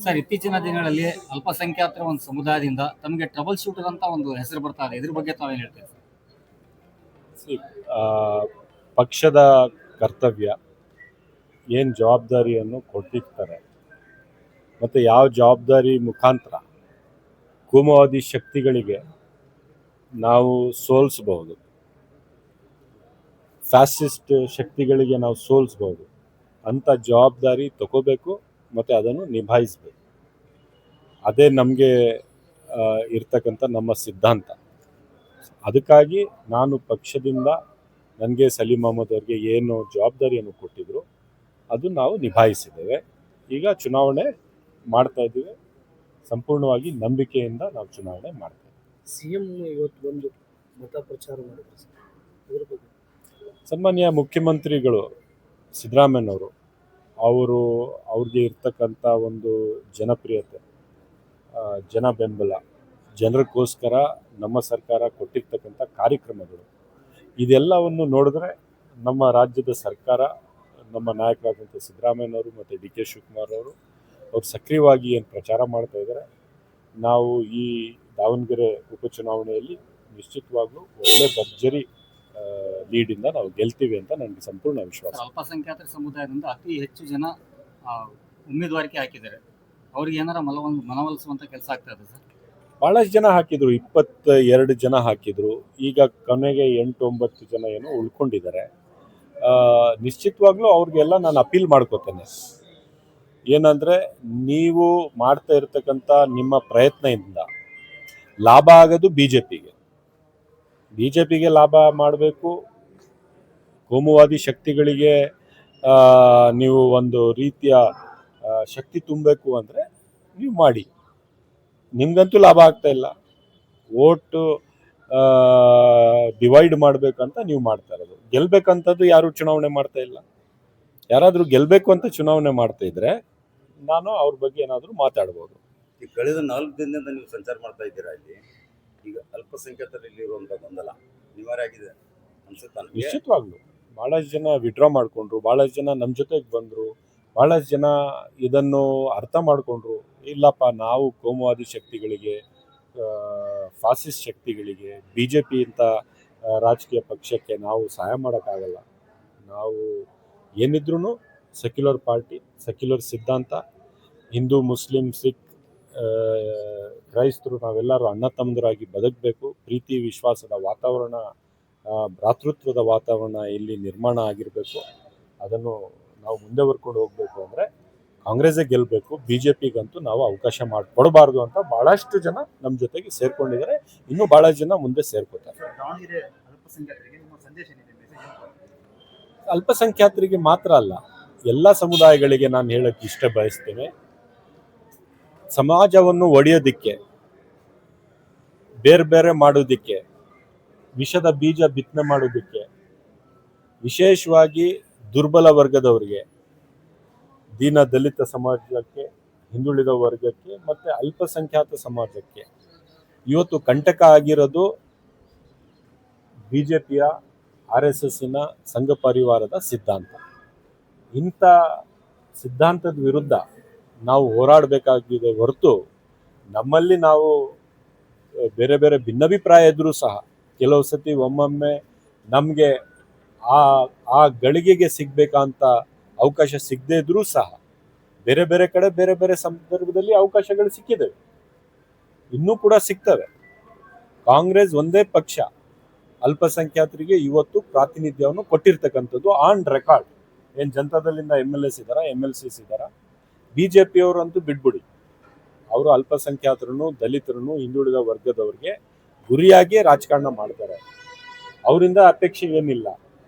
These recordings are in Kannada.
ಸರ್, ಇತ್ತೀಚಿನ ದಿನಗಳಲ್ಲಿ ಅಲ್ಪಸಂಖ್ಯಾತರ ಒಂದು ಸಮುದಾಯದಿಂದ ತಮಗೆ ಟ್ರಬಲ್ ಶೂಟರ್ ಅಂತ ಒಂದು ಹೆಸರು ಬರ್ತಾ ಇದೆ. ಇದ್ರ ಬಗ್ಗೆ ತಾವೇನು ಹೇಳ್ತೀರಿ ಸರ್? ಸಿ- ಆ, ಪಕ್ಷದ ಕರ್ತವ್ಯ ಏನು ಜವಾಬ್ದಾರಿಯನ್ನು ಕೊಟ್ಟಿರ್ತಾರೆ ಮತ್ತು ಯಾವ ಜವಾಬ್ದಾರಿ ಮುಖಾಂತರ ಕೋಮುವಾದಿ ಶಕ್ತಿಗಳಿಗೆ ನಾವು ಸೋಲಿಸಬಹುದು, ಫ್ಯಾಸಿಸ್ಟ್ ಶಕ್ತಿಗಳಿಗೆ ನಾವು ಸೋಲಿಸಬಹುದು ಅಂತ ಜವಾಬ್ದಾರಿ ತಗೋಬೇಕು ಮತ್ತು ಅದನ್ನು ನಿಭಾಯಿಸಬೇಕು. ಅದೇ ನಮಗೆ ಇರ್ತಕ್ಕಂಥ ನಮ್ಮ ಸಿದ್ಧಾಂತ. ಅದಕ್ಕಾಗಿ ನಾನು ಪಕ್ಷದಿಂದ ನನಗೆ ಸಲೀಂ ಅಹಮದ್ ಅವರಿಗೆ ಏನು ಜವಾಬ್ದಾರಿಯನ್ನು ಕೊಟ್ಟಿದ್ರು ಅದು ನಾವು ನಿಭಾಯಿಸಿದ್ದೇವೆ. ಈಗ ಚುನಾವಣೆ ಮಾಡ್ತಾ ಇದ್ದೀವಿ, ಸಂಪೂರ್ಣವಾಗಿ ನಂಬಿಕೆಯಿಂದ ನಾವು ಚುನಾವಣೆ ಮಾಡ್ತೇವೆ. ಸಿಎಂ ಇವತ್ತು ಬಂದು ಮತ ಪ್ರಚಾರ ಮಾಡಿದ್ರು ಸರ್, ಇದ್ರ ಬಗ್ಗೆ ಸನ್ಮಾನ್ಯ ಮುಖ್ಯಮಂತ್ರಿಗಳು ಸಿದ್ದರಾಮಯ್ಯನವರು ಅವ್ರಿಗೆ ಇರ್ತಕ್ಕಂಥ ಒಂದು ಜನಪ್ರಿಯತೆ, ಜನ ಬೆಂಬಲ, ಜನರಿಗೋಸ್ಕರ ನಮ್ಮ ಸರ್ಕಾರ ಕೊಟ್ಟಿರ್ತಕ್ಕಂಥ ಕಾರ್ಯಕ್ರಮಗಳು, ಇದೆಲ್ಲವನ್ನು ನೋಡಿದ್ರೆ ನಮ್ಮ ರಾಜ್ಯದ ಸರ್ಕಾರ, ನಮ್ಮ ನಾಯಕರಾದಂಥ ಸಿದ್ದರಾಮಯ್ಯನವರು ಮತ್ತು ಡಿ ಕೆ ಶಿವಕುಮಾರ್ ಅವರು ಸಕ್ರಿಯವಾಗಿ ಏನು ಪ್ರಚಾರ ಮಾಡ್ತಾ ಇದ್ದಾರೆ, ನಾವು ಈ ದಾವಣಗೆರೆ ಉಪಚುನಾವಣೆಯಲ್ಲಿ ನಿಶ್ಚಿತವಾಗ್ಲೂ ಒಳ್ಳೆ ಭರ್ಜರಿ ಲೀಡಿಂದ ನಾವು ಗೆಲ್ತೀವಿ ಅಂತ ನನಗೆ ಸಂಪೂರ್ಣ ವಿಶ್ವಾಸ. ಅಲ್ಪಸಂಖ್ಯಾತರ ಸಮುದಾಯದಿಂದ ಅತಿ ಹೆಚ್ಚು ಜನ ಉಮೇದುವಾರಿಕೆ ಹಾಕಿದ್ದಾರೆ. ಅವ್ರಿಗೆ ಏನಾರ ಮನವೊಲಿಸುವಂತ ಕೆಲಸ ಆಗ್ತಾ ಇದೆ ಸರ್? ಭಾಳಷ್ಟು ಜನ ಹಾಕಿದ್ರು, 22 ಜನ ಹಾಕಿದ್ರು. ಈಗ ಕೊನೆಗೆ 8-9 ಜನ ಏನೋ ಉಳ್ಕೊಂಡಿದ್ದಾರೆ. ನಿಶ್ಚಿತವಾಗ್ಲೂ ಅವ್ರಿಗೆಲ್ಲ ನಾನು ಅಪೀಲ್ ಮಾಡ್ಕೋತೇನೆ. ಏನಂದರೆ, ನೀವು ಮಾಡ್ತಾ ಇರ್ತಕ್ಕಂಥ ನಿಮ್ಮ ಪ್ರಯತ್ನದಿಂದ ಲಾಭ ಆಗೋದು ಬಿ ಜೆ ಪಿಗೆ ಲಾಭ ಮಾಡಬೇಕು. ಕೋಮುವಾದಿ ಶಕ್ತಿಗಳಿಗೆ ನೀವು ಒಂದು ರೀತಿಯ ಶಕ್ತಿ ತುಂಬಬೇಕು ಅಂದರೆ ನೀವು ಮಾಡಿ. ನಿಮ್ಗಂತೂ ಲಾಭ ಆಗ್ತಾ ಇಲ್ಲ. ಓಟು ಡಿವೈಡ್ ಮಾಡಬೇಕಂತ ನೀವು ಮಾಡ್ತಾ ಇರೋದು. ಗೆಲ್ಬೇಕಂತದ್ದು ಯಾರು ಚುನಾವಣೆ ಮಾಡ್ತಾ ಇಲ್ಲ. ಯಾರಾದರೂ ಗೆಲ್ಲಬೇಕು ಅಂತ ಚುನಾವಣೆ ಮಾಡ್ತಾ ಇದ್ರೆ ನಾನು ಅವ್ರ ಬಗ್ಗೆ ಏನಾದರೂ ಮಾತಾಡ್ಬೋದು. ಈ ಕಳೆದ 4 ದಿನದಿಂದ ನೀವು ಸಂಚಾರ ಮಾಡ್ತಾ ಇದ್ದೀರಾ. ಇಲ್ಲಿ ಈಗ ಅಲ್ಪಸಂಖ್ಯಾತರಲ್ಲಿ ಇರುವಂಥ ಗೊಂದಲ ನಿವಾರಣೆ ಆಗಿದೆ ಅನ್ಸುತ್ತಾ? ನಿಶ್ಚಿತವಾಗ್ಲು ಭಾಳಷ್ಟು ಜನ ವಿಡ್ರಾ ಮಾಡಿಕೊಂಡ್ರು, ಭಾಳಷ್ಟು ಜನ ನಮ್ಮ ಜೊತೆಗೆ ಬಂದರು, ಭಾಳಷ್ಟು ಜನ ಇದನ್ನು ಅರ್ಥ ಮಾಡಿಕೊಂಡ್ರು. ಇಲ್ಲಪ್ಪ, ನಾವು ಕೋಮುವಾದಿ ಶಕ್ತಿಗಳಿಗೆ, ಫಾಸಿಸ್ಟ್ ಶಕ್ತಿಗಳಿಗೆ, ಬಿ ಜೆ ಪಿ ಇಂಥ ರಾಜಕೀಯ ಪಕ್ಷಕ್ಕೆ ನಾವು ಸಹಾಯ ಮಾಡೋಕ್ಕಾಗಲ್ಲ. ನಾವು ಏನಿದ್ರೂ ಸೆಕ್ಯುಲರ್ ಪಾರ್ಟಿ, ಸೆಕ್ಯುಲರ್ ಸಿದ್ಧಾಂತ, ಹಿಂದೂ, ಮುಸ್ಲಿಂ, ಸಿಖ್, ಕ್ರೈಸ್ತರು ನಾವೆಲ್ಲರೂ ಅಣ್ಣ ತಮ್ಮಂದರಾಗಿ ಬದುಕಬೇಕು. ಪ್ರೀತಿ ವಿಶ್ವಾಸದ ವಾತಾವರಣ, ಭ್ರಾತೃತ್ವದ ವಾತಾವರಣ ಇಲ್ಲಿ ನಿರ್ಮಾಣ ಆಗಿರಬೇಕು. ಅದನ್ನು ನಾವು ಮುಂದೆ ಬರ್ಕೊಂಡು ಹೋಗಬೇಕು ಅಂದರೆ ಕಾಂಗ್ರೆಸ್ಸೇ ಗೆಲ್ಲಬೇಕು. ಬಿ ಜೆ ಪಿಗಂತೂ ನಾವು ಅವಕಾಶ ಮಾಡಿಕೊಡಬಾರ್ದು ಅಂತ ಭಾಳಷ್ಟು ಜನ ನಮ್ಮ ಜೊತೆಗೆ ಸೇರ್ಕೊಂಡಿದ್ದಾರೆ. ಇನ್ನೂ ಭಾಳಷ್ಟು ಜನ ಮುಂದೆ ಸೇರ್ಕೋತಾರೆ. ಅಲ್ಪಸಂಖ್ಯಾತರಿಗೆ ಮಾತ್ರ ಅಲ್ಲ, ಎಲ್ಲ ಸಮುದಾಯಗಳಿಗೆ ನಾನು ಹೇಳಕ್ಕೆ ಇಷ್ಟ ಬಯಸ್ತೇನೆ. ಸಮಾಜವನ್ನು ಒಡೆಯೋದಿಕ್ಕೆ, ಬೇರೆ ಬೇರೆ ಮಾಡೋದಿಕ್ಕೆ, ವಿಷದ ಬೀಜ ಬಿತ್ತನೆ ಮಾಡೋದಿಕ್ಕೆ, ವಿಶೇಷವಾಗಿ ದುರ್ಬಲ ವರ್ಗದವರಿಗೆ, ದೀನ ದಲಿತ ಸಮಾಜಕ್ಕೆ, ಹಿಂದುಳಿದ ವರ್ಗಕ್ಕೆ ಮತ್ತು ಅಲ್ಪಸಂಖ್ಯಾತ ಸಮಾಜಕ್ಕೆ ಇವತ್ತು ಕಂಟಕ ಆಗಿರೋದು BJPಯ RSSನ ಸಂಘ ಪರಿವಾರದ ಸಿದ್ಧಾಂತ. ಇಂಥ ಸಿದ್ಧಾಂತದ ವಿರುದ್ಧ ನಾವು ಹೋರಾಡಬೇಕಾಗಿದೆ ಹೊರತು, ನಮ್ಮಲ್ಲಿ ನಾವು ಬೇರೆ ಬೇರೆ ಭಿನ್ನಾಭಿಪ್ರಾಯ ಇದ್ದರೂ ಸಹ ಕೆಲವು ಸತಿ ಒಮ್ಮೊಮ್ಮೆ ನಮಗೆ ಆ ಗಳಿಗೆಗೆ ಸಿಗಬೇಕಂತ ಅವಕಾಶ ಸಿಗದೇ ಇದ್ರೂ ಸಹ ಬೇರೆ ಬೇರೆ ಕಡೆ ಬೇರೆ ಬೇರೆ ಸಂದರ್ಭದಲ್ಲಿ ಅವಕಾಶಗಳು ಸಿಕ್ಕಿದ್ದಾವೆ, ಇನ್ನೂ ಕೂಡ ಸಿಗ್ತವೆ. ಕಾಂಗ್ರೆಸ್ ಒಂದೇ ಪಕ್ಷ ಅಲ್ಪಸಂಖ್ಯಾತರಿಗೆ ಇವತ್ತು ಪ್ರಾತಿನಿಧ್ಯವನ್ನು ಕೊಟ್ಟಿರ್ತಕ್ಕಂಥದ್ದು ಆನ್ ರೆಕಾರ್ಡ್. ಏನು ಜನತಾದಳಿಂದ MLAs ಇದ್ದಾರಾ, MLCs ಇದ್ದಾರಾ? BJPಯವರಂತೂ ಬಿಟ್ಬಿಡಿ, ಅವರು ಅಲ್ಪಸಂಖ್ಯಾತರನ್ನು, ದಲಿತರನ್ನು, ಹಿಂದುಳಿದ ವರ್ಗದವ್ರಿಗೆ ಗುರಿಯಾಗಿ ರಾಜಕಾರಣ ಮಾಡ್ತಾರೆ. ಅವರಿಂದ ಅಪೇಕ್ಷೆ ಏನಿಲ್ಲ.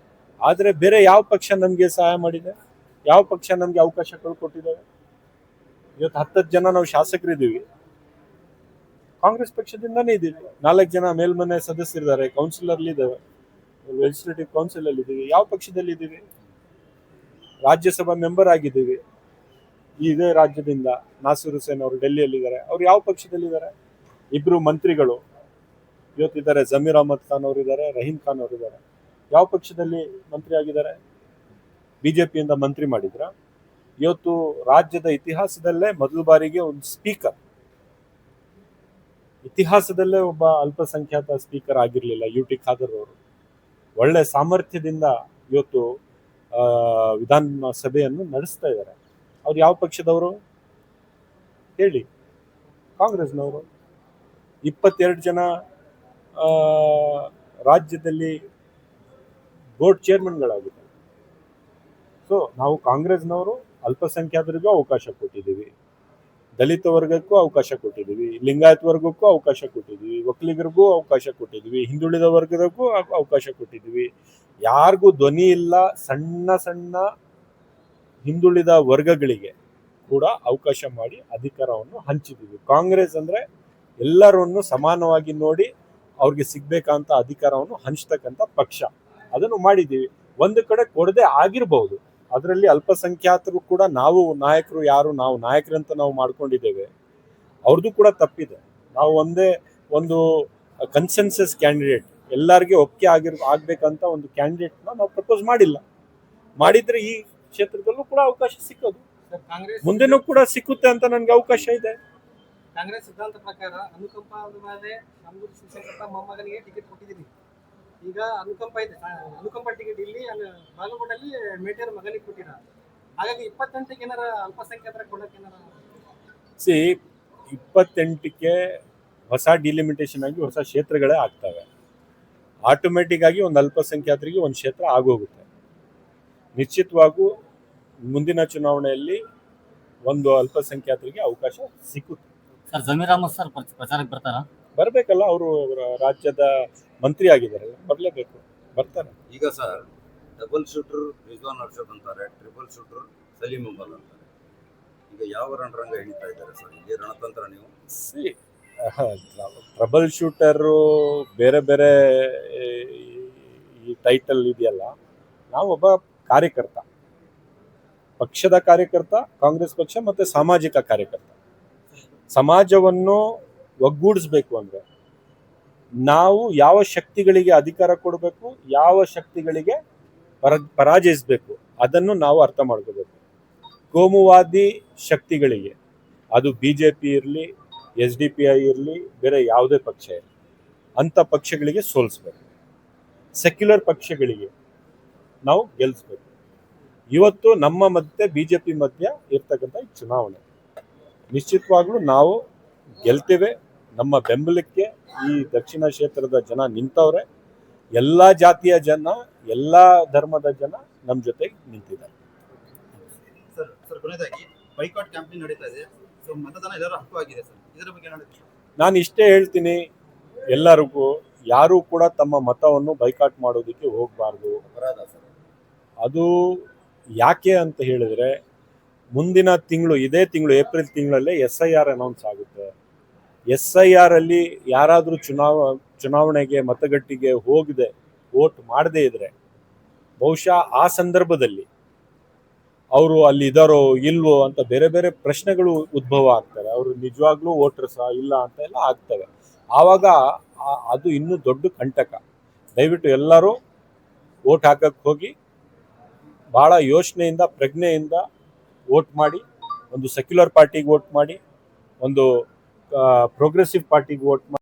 ಆದರೆ ಬೇರೆ ಯಾವ ಪಕ್ಷ ನಮಗೆ ಸಹಾಯ ಮಾಡಿದೆ? ಯಾವ ಪಕ್ಷ ನಮಗೆ ಅವಕಾಶಗಳು ಕೊಟ್ಟಿದ್ದಾವೆ? ಇವತ್ತು 10 ಜನ ನಾವು ಶಾಸಕರಿದ್ದೀವಿ, ಕಾಂಗ್ರೆಸ್ ಪಕ್ಷದಿಂದನೇ ಇದ್ದೀವಿ. 4 ಜನ ಮೇಲ್ಮನೆ ಸದಸ್ಯರಿದ್ದಾರೆ, ಕೌನ್ಸಿಲರ್ಲಿದ್ದಾವೆ, ಲೆಜಿಸ್ಲೇಟಿವ್ ಕೌನ್ಸಿಲ್ ಅಲ್ಲಿ ಇದ್ದೀವಿ. ಯಾವ ಪಕ್ಷದಲ್ಲಿ ಇದ್ದೀವಿ? ರಾಜ್ಯಸಭಾ ಮೆಂಬರ್ ಆಗಿದ್ದೀವಿ. ಇದೇ ರಾಜ್ಯದಿಂದ ನಾಸಿರ್ ಹುಸೇನ್ ಅವರು ಡೆಲ್ಲಿಯಲ್ಲಿದ್ದಾರೆ. ಅವ್ರು ಯಾವ ಪಕ್ಷದಲ್ಲಿದ್ದಾರೆ? 2 ಮಂತ್ರಿಗಳು ಇವತ್ತಿದ್ದಾರೆ, ಜಮೀರ್ ಅಹಮದ್ ಖಾನ್ ಅವರಿದ್ದಾರೆ, ರಹೀಂ ಖಾನ್ ಅವರಿದ್ದಾರೆ. ಯಾವ ಪಕ್ಷದಲ್ಲಿ ಮಂತ್ರಿ ಆಗಿದ್ದಾರೆ? BJPಯಿಂದ ಮಂತ್ರಿ ಮಾಡಿದ್ರ? ಇವತ್ತು ರಾಜ್ಯದ ಇತಿಹಾಸದಲ್ಲೇ ಮೊದಲ ಬಾರಿಗೆ ಒಂದು ಸ್ಪೀಕರ್, ಇತಿಹಾಸದಲ್ಲೇ ಒಬ್ಬ ಅಲ್ಪಸಂಖ್ಯಾತ ಸ್ಪೀಕರ್ ಆಗಿರಲಿಲ್ಲ UT ಖಾದರ್ ಅವರು. ಒಳ್ಳೆ ಸಾಮರ್ಥ್ಯದಿಂದ ಇವತ್ತು ವಿಧಾನಸಭೆಯನ್ನು ನಡೆಸ್ತಾ ಇದ್ದಾರೆ. ಅವ್ರು ಯಾವ ಪಕ್ಷದವರು ಹೇಳಿ? ಕಾಂಗ್ರೆಸ್ನವರು. 22 ಜನ ರಾಜ್ಯದಲ್ಲಿ ಬೋರ್ಡ್ ಚೇರ್ಮನ್ಗಳಾಗಿದ್ದಾರೆ. ಸೊ ನಾವು ಕಾಂಗ್ರೆಸ್ನವರು ಅಲ್ಪಸಂಖ್ಯಾತರಿಗೂ ಅವಕಾಶ ಕೊಟ್ಟಿದ್ದೀವಿ, ದಲಿತ ವರ್ಗಕ್ಕೂ ಅವಕಾಶ ಕೊಟ್ಟಿದ್ದೀವಿ, ಲಿಂಗಾಯತ ವರ್ಗಕ್ಕೂ ಅವಕಾಶ ಕೊಟ್ಟಿದ್ದೀವಿ, ಒಕ್ಕಲಿಗರಿಗೂ ಅವಕಾಶ ಕೊಟ್ಟಿದ್ದೀವಿ, ಹಿಂದುಳಿದ ವರ್ಗದಕ್ಕೂ ಅವಕಾಶ ಕೊಟ್ಟಿದ್ದೀವಿ. ಯಾರಿಗೂ ಧ್ವನಿ ಇಲ್ಲ ಸಣ್ಣ ಸಣ್ಣ ಹಿಂದುಳಿದ ವರ್ಗಗಳಿಗೆ ಕೂಡ ಅವಕಾಶ ಮಾಡಿ ಅಧಿಕಾರವನ್ನು ಹಂಚಿದ್ದೀವಿ. ಕಾಂಗ್ರೆಸ್ ಅಂದರೆ ಎಲ್ಲರನ್ನು ಸಮಾನವಾಗಿ ನೋಡಿ ಅವ್ರಿಗೆ ಸಿಗ್ಬೇಕಂತ ಅಧಿಕಾರವನ್ನು ಹಂಚ್ತಕ್ಕಂಥ ಪಕ್ಷ. ಅದನ್ನು ಮಾಡಿದ್ದೀವಿ. ಒಂದು ಕಡೆ ಕೊಡದೆ ಆಗಿರಬಹುದು, ಅದರಲ್ಲಿ ಅಲ್ಪಸಂಖ್ಯಾತರು ಕೂಡ ನಾವು ನಾಯಕರು, ಯಾರು ನಾವು ನಾಯಕರಂತ ನಾವು ಮಾಡ್ಕೊಂಡಿದ್ದೇವೆ, ಅವ್ರದ್ದು ಕೂಡ ತಪ್ಪಿದೆ. ನಾವು ಒಂದು ಕನ್ಸೆನ್ಸಸ್ ಕ್ಯಾಂಡಿಡೇಟ್, ಎಲ್ಲರಿಗೆ ಒಪ್ಪಿಗೆ ಆಗ್ಬೇಕಂತ ಒಂದು ಕ್ಯಾಂಡಿಡೇಟ್ನ ನಾವು ಪ್ರಪೋಸ್ ಮಾಡಿಲ್ಲ. ಮಾಡಿದ್ರೆ ಈ ಕ್ಷೇತ್ರದಲ್ಲೂ ಕೂಡ ಅವಕಾಶ ಸಿಕ್ಕೋದು, ಮುಂದೆನೂ ಕೂಡ ಸಿಕ್ಕುತ್ತೆ ಅಂತ ನನಗೆ ಅವಕಾಶ ಇದೆ. ಕಾಂಗ್ರೆಸ್ ಸಿದ್ಧಾಂತ ಪ್ರಕಾರ ಅನುಕಂಪದ ಮೇಲೆ ನಮ್ಮೂರು ಶಿವಶಂಕರಪ್ಪ ಮೊಮ್ಮಗನಿಗೆ ಟಿಕೆಟ್ ಕೊಟ್ಟಿದ್ದೀರಿ. ಈಗ ಅನುಕಂಪ ಇದೆ, ಅನುಕಂಪ ಟಿಕೆಟ್ ಇಲ್ಲಿ ಬಾಗಲಕೋಟಲ್ಲಿ ಮೇಟಿಯರ್ ಮಗನಿಗೆ ಕೊಟ್ಟಿರ. ಹಾಗಾಗಿ 28ಕ್ಕೆ ಏನಾರ ಅಲ್ಪಸಂಖ್ಯಾತರ ಕೊಡಕ್ಕೆ ಏನಾರ 28ಕ್ಕೆ ಹೊಸ ಡಿಲಿಮಿಟೇಷನ್ ಆಗಿ ಹೊಸ ಕ್ಷೇತ್ರಗಳೇ ಆಗ್ತವೆ. ಆಟೋಮೆಟಿಕ್ ಆಗಿ ಒಂದು ಅಲ್ಪಸಂಖ್ಯಾತರಿಗೆ ಒಂದು ಕ್ಷೇತ್ರ ಆಗೋಗುತ್ತೆ. ನಿಶ್ಚಿತವಾಗೂ ಮುಂದಿನ ಚುನಾವಣೆಯಲ್ಲಿ ಒಂದು ಅಲ್ಪಸಂಖ್ಯಾತರಿಗೆ ಅವಕಾಶ ಸಿಕ್ಕುತ್ತೆ. ಸರ್ ಜಮೀರ್ ಅಹಮದ್ ಸರ್ ಪ್ರಚಾರಕ್ಕೆ ಬರ್ತಾರಾ? ಬರಬೇಕಲ್ಲ, ಅವರು ರಾಜ್ಯದ ಮಂತ್ರಿ ಆಗಿದ್ದಾರಲ್ಲ, ಬರಲೇಬೇಕು, ಬರ್ತಾರೆ. ಈಗ sir double shooter Rizwan Arshad ಅಂತಾರೆ, ಟ್ರಿಪಲ್ ಶೂಟರ್ ಸಲೀಂ ಅಹಮದ್ ಅಂತಾರೆ. ಈಗ ಯಾವ ರಣರಂಗ ಹಿಡಿತಾ ಇದ್ದಾರೆ ಸರ್ ಇಲ್ಲಿ ರಣತಂತ್ರ? ನೀವು ಟ್ರಬಲ್ ಶೂಟರು ಬೇರೆ ಬೇರೆ ಈ ಟೈಟಲ್ ಇದೆಯಲ್ಲ. ನಾವೊಬ್ಬ ಕಾರ್ಯಕರ್ತ, ಪಕ್ಷದ ಕಾರ್ಯಕರ್ತ, ಕಾಂಗ್ರೆಸ್ ಪಕ್ಷ ಮತ್ತು ಸಾಮಾಜಿಕ ಕಾರ್ಯಕರ್ತ. ಸಮಾಜವನ್ನು ಒಗ್ಗೂಡಿಸ್ಬೇಕು ಅಂದರೆ ನಾವು ಯಾವ ಶಕ್ತಿಗಳಿಗೆ ಅಧಿಕಾರ ಕೊಡಬೇಕು, ಯಾವ ಶಕ್ತಿಗಳಿಗೆ ಪರಾಜಯಿಸಬೇಕು, ಅದನ್ನು ನಾವು ಅರ್ಥ ಮಾಡ್ಕೋಬೇಕು. ಕೋಮುವಾದಿ ಶಕ್ತಿಗಳಿಗೆ, ಅದು BJP ಇರಲಿ, SDPI ಇರಲಿ, ಬೇರೆ ಯಾವುದೇ ಪಕ್ಷ ಇರಲಿ, ಅಂಥ ಪಕ್ಷಗಳಿಗೆ ಸೋಲಿಸ್ಬೇಕು. ಸೆಕ್ಯುಲರ್ ಪಕ್ಷಗಳಿಗೆ ನಾವು ಗೆಲ್ಲಿಸ್ಬೇಕು. ಇವತ್ತು ನಮ್ಮ ಮಧ್ಯೆ BJP ಮಧ್ಯ ಇರ್ತಕ್ಕಂಥ ಈ ಚುನಾವಣೆ ನಿಶ್ಚಿತವಾಗ್ಲೂ ನಾವು ಗೆಲ್ತೇವೆ. ನಮ್ಮ ಬೆಂಬಲಕ್ಕೆ ಈ ದಕ್ಷಿಣ ಕ್ಷೇತ್ರದ ಜನ ನಿಂತವ್ರೆ. ಎಲ್ಲ ಜಾತಿಯ ಜನ, ಎಲ್ಲ ಧರ್ಮದ ಜನ ನಮ್ಮ ಜೊತೆಗೆ ನಿಂತಿದ್ದಾರೆ. ಸರ್ ಕೊನೆಯದಾಗಿ ಬೈಕಾಟ್ ಕ್ಯಾಂಪೇನ್ ನಡೀತಾ ಇದೆ. ಸೊ ಮತದಾನ ಎಲ್ಲರ ಹಕ್ಕು ಆಗಿದೆ ಸರ್, ಇದರ ಬಗ್ಗೆ ಹೇಳೋದು? ನಾನು ಇಷ್ಟೇ ಹೇಳ್ತೀನಿ, ಎಲ್ಲರಿಗೂ ಯಾರೂ ಕೂಡ ತಮ್ಮ ಮತವನ್ನು ಬೈಕಾಟ್ ಮಾಡೋದಕ್ಕೆ ಹೋಗಬಾರ್ದು. ಅಪರಾಧ ಸರ್ ಅದು ಯಾಕೆ ಅಂತ ಹೇಳಿದ್ರೆ, ಮುಂದಿನ ತಿಂಗಳು, ಇದೇ ತಿಂಗಳು ಏಪ್ರಿಲ್ ತಿಂಗಳಲ್ಲೇ SIR ಅನೌನ್ಸ್ ಆಗುತ್ತೆ. SIR ಅಲ್ಲಿ ಯಾರಾದರೂ ಚುನಾವಣೆಗೆ ಮತಗಟ್ಟೆಗೆ ಹೋಗದೆ ವೋಟ್ ಮಾಡದೇ ಇದ್ರೆ ಬಹುಶಃ ಆ ಸಂದರ್ಭದಲ್ಲಿ ಅವರು ಅಲ್ಲಿ ಇದ್ದಾರೋ ಇಲ್ವೋ ಅಂತ ಬೇರೆ ಬೇರೆ ಪ್ರಶ್ನೆಗಳು ಉದ್ಭವ ಆಗ್ತವೆ. ಅವರು ನಿಜವಾಗ್ಲೂ ವೋಟರ್ಸಾ ಇಲ್ಲ ಅಂತ ಎಲ್ಲ ಆಗ್ತವೆ. ಆವಾಗ ಅದು ಇನ್ನೂ ದೊಡ್ಡ ಕಂಟಕ. ದಯವಿಟ್ಟು ಎಲ್ಲರೂ ವೋಟ್ ಹಾಕಕ್ಕೆ ಹೋಗಿ ಭಾಳ ಯೋಚನೆಯಿಂದ, ಪ್ರಜ್ಞೆಯಿಂದ ವೋಟ್ ಮಾಡಿ. ಒಂದು ಸೆಕ್ಯುಲರ್ ಪಾರ್ಟಿಗೆ ವೋಟ್ ಮಾಡಿ, ಒಂದು ಪ್ರೋಗ್ರೆಸಿವ್ ಪಾರ್ಟಿಗೆ ವೋಟ್ ಮಾಡಿ.